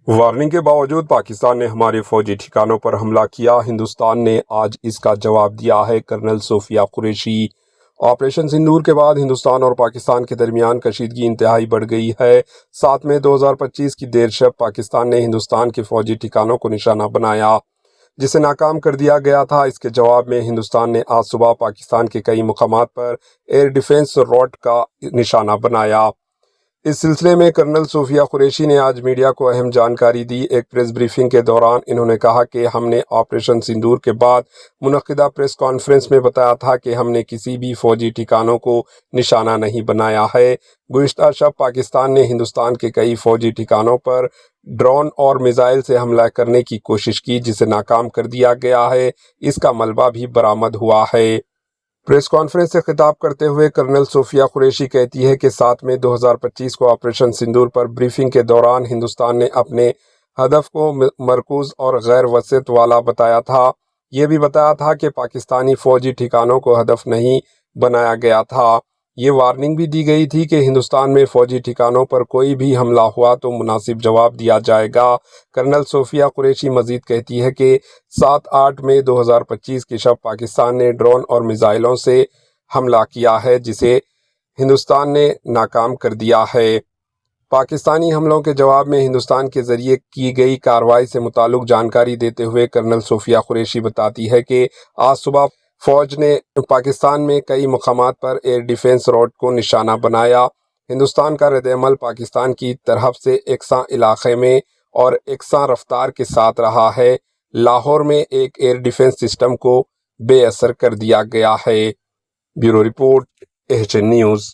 Warning کے باوجود پاکستان نے ہمارے فوجی ٹھکانوں پر حملہ کیا۔ ہندوستان نے آج اس کا جواب دیا ہے: کرنل صوفیہ قریشی۔ آپریشن سندور کے بعد ہندوستان اور پاکستان کے درمیان کشیدگی انتہائی بڑھ گئی ہے۔ 7 مئی 2025 کی دیر شب پاکستان نے ہندوستان کے فوجی ٹھکانوں کو نشانہ بنایا، جسے ناکام کر دیا گیا تھا۔ اس کے جواب میں ہندوستان نے آج صبح پاکستان کے کئی مقامات پر ایئر ڈیفنس روٹ کا نشانہ بنایا۔ اس سلسلے میں کرنل صوفیہ قریشی نے آج میڈیا کو اہم جانکاری دی۔ ایک پریس بریفنگ کے دوران انہوں نے کہا کہ ہم نے آپریشن سندور کے بعد منعقدہ پریس کانفرنس میں بتایا تھا کہ ہم نے کسی بھی فوجی ٹھکانوں کو نشانہ نہیں بنایا ہے۔ گزشتہ شب پاکستان نے ہندوستان کے کئی فوجی ٹھکانوں پر ڈرون اور میزائل سے حملہ کرنے کی کوشش کی، جسے ناکام کر دیا گیا ہے۔ اس کا ملبہ بھی برآمد ہوا ہے۔ پریس کانفرنس سے خطاب کرتے ہوئے کرنل صوفیہ قریشی کہتی ہے کہ 7 مئی 2025 کو آپریشن سندور پر بریفنگ کے دوران ہندوستان نے اپنے ہدف کو مرکوز اور غیر وسعت والا بتایا تھا۔ یہ بھی بتایا تھا کہ پاکستانی فوجی ٹھکانوں کو ہدف نہیں بنایا گیا تھا۔ یہ وارننگ بھی دی گئی تھی کہ ہندوستان میں فوجی ٹھکانوں پر کوئی بھی حملہ ہوا تو مناسب جواب دیا جائے گا۔ کرنل صوفیہ قریشی مزید کہتی ہے کہ 7-8 مئی 2025 کی شب پاکستان نے ڈرون اور میزائلوں سے حملہ کیا ہے، جسے ہندوستان نے ناکام کر دیا ہے۔ پاکستانی حملوں کے جواب میں ہندوستان کے ذریعے کی گئی کارروائی سے متعلق جانکاری دیتے ہوئے کرنل صوفیہ قریشی بتاتی ہے کہ آج صبح فوج نے پاکستان میں کئی مقامات پر ایئر ڈیفنس روٹ کو نشانہ بنایا۔ ہندوستان کا رد عمل پاکستان کی طرف سے یکساں علاقے میں اور یکساں رفتار کے ساتھ رہا ہے۔ لاہور میں ایک ایئر ڈیفنس سسٹم کو بے اثر کر دیا گیا ہے۔ Bureau report, H N news.